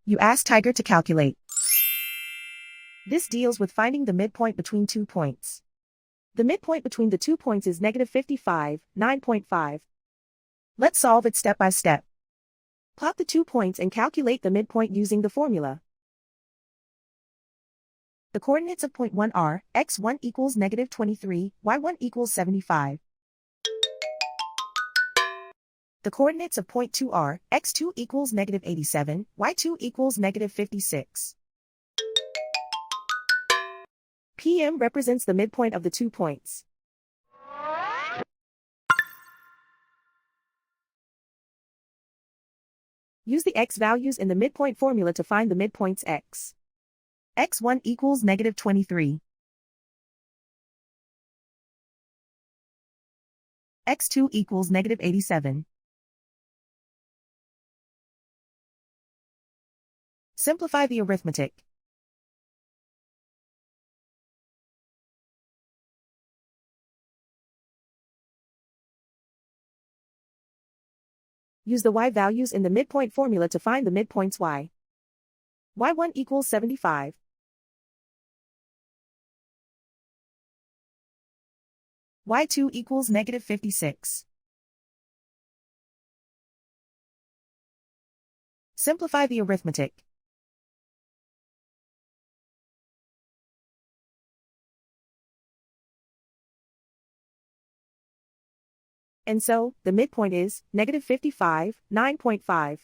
You ask Tiger to calculate. This deals with finding the midpoint between 2 points. The midpoint between the 2 points is -55, 9.5. Let's solve it step by step. Plot the 2 points and calculate the midpoint using the formula. The coordinates of point 1 are, x1 equals -23, y1 equals 75. The coordinates of point 2 are, x2 equals -87, y2 equals -56. PM represents the midpoint of the 2 points. Use the x values in the midpoint formula to find the midpoints x. x1 equals -23. x2 equals -87. Simplify the arithmetic. Use the y values in the midpoint formula to find the midpoints y. y1 equals 75. y2 equals -56. Simplify the arithmetic. And so, the midpoint is -55, 9.5.